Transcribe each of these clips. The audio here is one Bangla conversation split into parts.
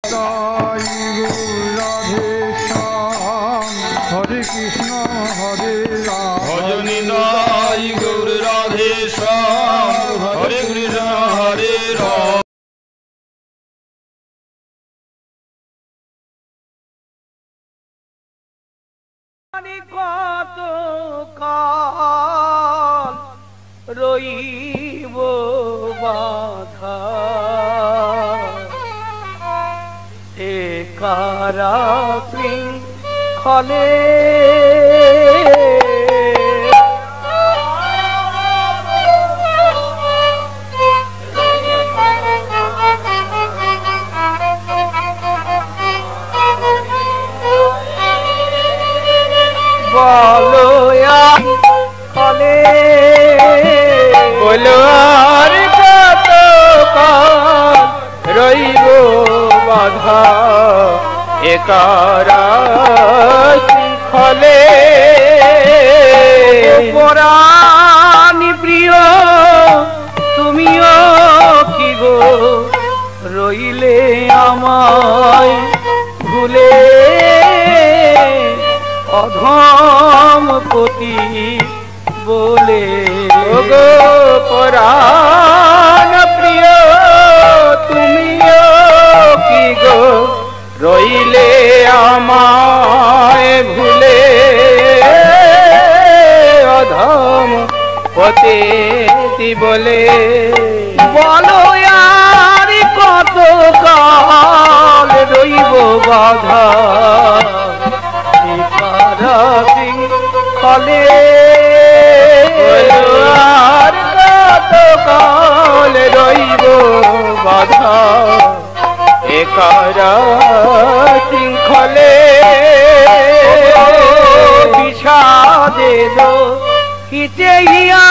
हरे कृष्ण हरे राम भजनी दाई गौर राधे श्याम हरे कृष्ण हरे राम। কত কাল রইব বাধা এ কারাবৃক্ষলে বলো কলে বলো আর কত কাল রইব বাধা এ কারাবৃক্ষলে পরাণী প্রিয় তুমিও কি গো রইলে আমায় ভুলে অধম পতি বলে গো পরাণ প্রিয় তুমিও কি গো রইলে আমায় ভুলে অধম পতি বলে বলো আর কত কাল রইব বাধা ফলে আর কত কাল রইব বাধা এ কারাবৃক্ষলে বিষাদে কিচে হিয়া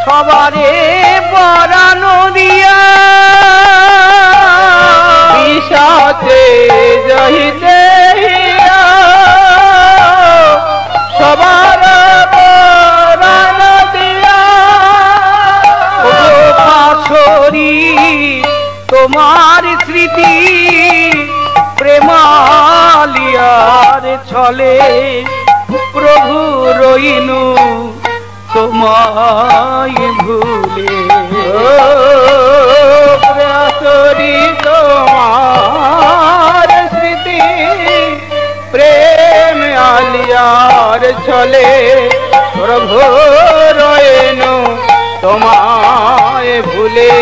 সবারে পরানো দিয়া বিষাদে জহিতে সবার পরাণ দিয়া পাশরি তোমার স্মৃতি প্রেমালিয়ার ছলে প্রভু রইনু তোমায় ভুলে পাশরি তোমার স্মৃতি প্রেম আলিয়ার ছলে প্রভু রয়েনু তোমায় ভুলে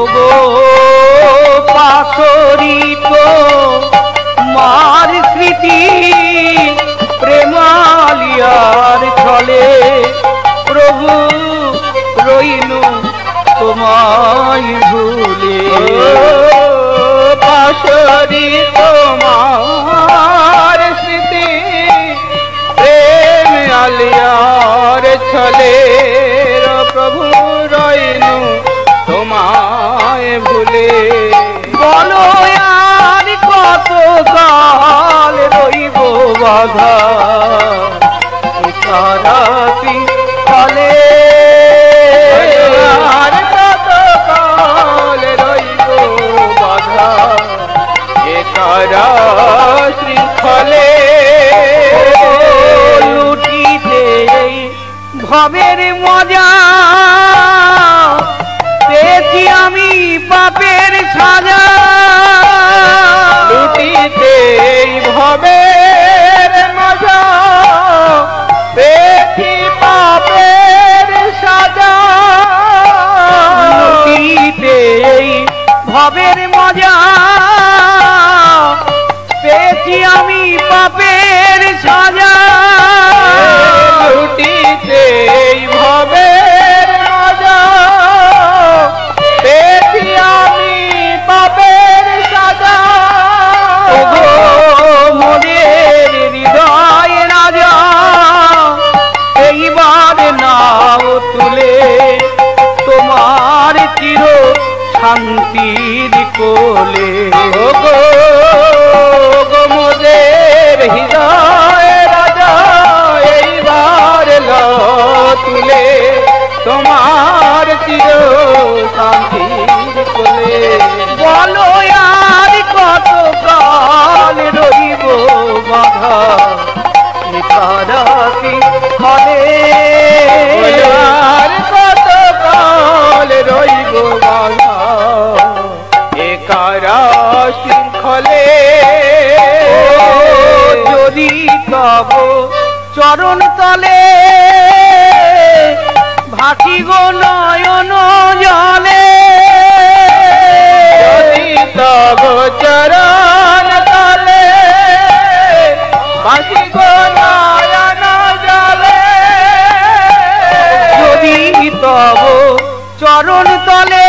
ওগো পাশরিত মার স্মৃতি প্রেমালিয়ার ছলে প্রভু রইনু তোমায় ভুলে পাশরিত মার স্মৃতি প্রেম আলিয়ার ছলে প্রভু রইনু তোমায় ভুলে বলো আর কত কাল রইব বাধা কারাবৃক্ষলে আর কত কাল রইব বাধা এ কারাবৃক্ষলে লুটিতে ভবের মজা পেয়েছি আমি পাপের সাজা লুটিতে ভবের মজা পেয়েছি পাপের সাজা লুটিতে ভবের মজা পেয়েছি আমি পাপের সাজা লুটিতে ভবের মজা পেয়েছি আমি পাপের সাজা ওগো মনের হৃদয় রাজা এইবার নাও তুলে তোমার চির শান্তির কোলে ওগো মোদের হৃদয় রাজা এইবার তুলে তোমার চির শান্তির কোলে। রইব বাধা এ কারা শৃঙ্খলে যদি তব চরণ তলে ভাসি গো নয়ন জলে যদি তব চরণ তলে ভাসি গো নয়ন জলে যদি তব চরণ তলে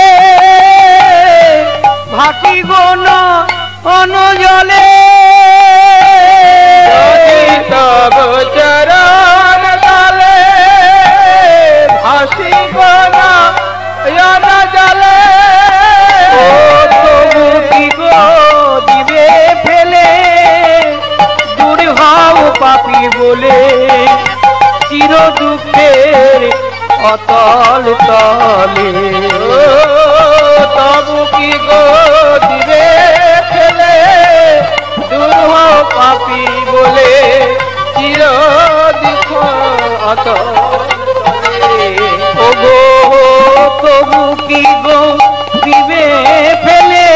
ভাসি গো নয়ন জলে যদি তব চরণ তলে ভাসি গো নয়ন জলে ও তবু কি গো দিবে ফেলে দূর হও পাপী বলে চির দুঃখের অতল তলে তবু কি গো দিবে ফেলে দূর হও পাপী বলে চির দুঃখ অতল ও গো তবু কি গো দিবে ফেলে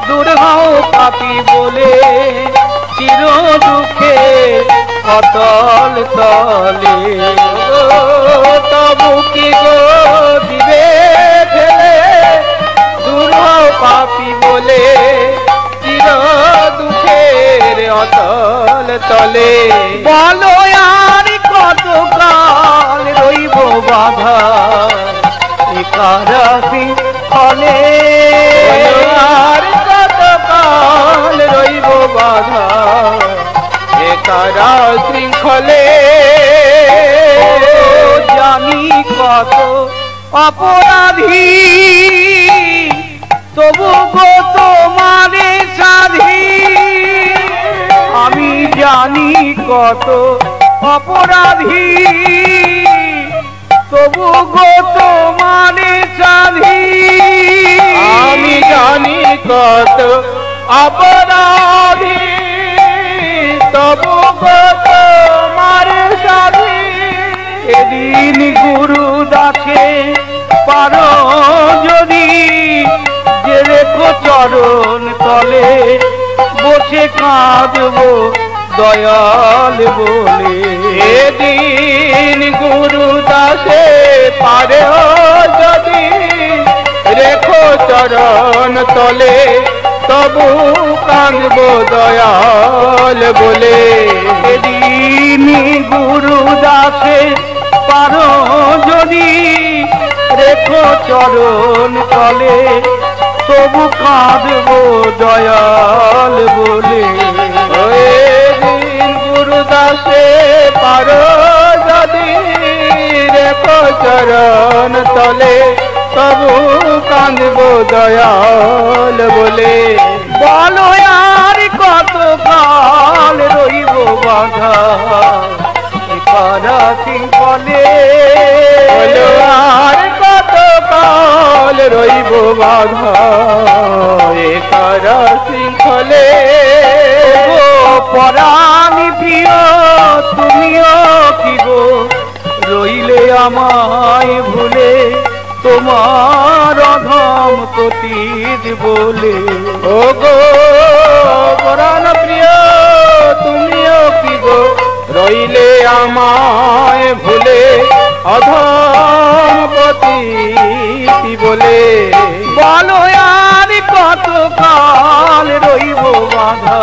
দূর হও পাপী বলে চির দুঃখের অতল তলে তবু কি গো দিবে ফেলে দূর হও পাপী বলে চির দুঃখের অতল তলে বলো আর কত কাল রইব বাধা এ কারা শৃঙ্খলে আর কত কাল রইব বাধা এ কারা শৃঙ্খলে জানি কত অপরাধী তবু গো তোমারে সাধী আমি জানি কত অপরাধী তবু গো তোমারে সাধী আমি জানি কত অপরাধী তবু গো তোমারে সাধী এদিন গুরু দাসে পারো যদি যে রেখো চরণ তলে বসে কাঁদবো দয়াল বলে এদিন গুরু দাসে পারে যদি রেখো চরণ তলে তবু কাঁদবো দয়াল বলে এদিন গুরু দাসে পারো যদি রেখো চরণ তলে তবু কাঁদবো দয়াল বলে দিন গুরু দাসে পারো যদি রেখো চরণ তলে তবু কাঁদবো দয়াল বলে বলো আর কত কাল রইব বাধা এ কারা শৃঙ্খলে বলো আর কত কাল রইব বাধা এ কারা শৃঙ্খলে গো পরাণী প্রিয় তুমিও কি গো রইলে আমায় ভুলে তোমার অধম পতিত বলে ও গো পরাণ প্রিয় তুমিও কি গো রইলে আমায় ভুলে অধম পতিত বলে বলো আর কত কাল রইব বাধা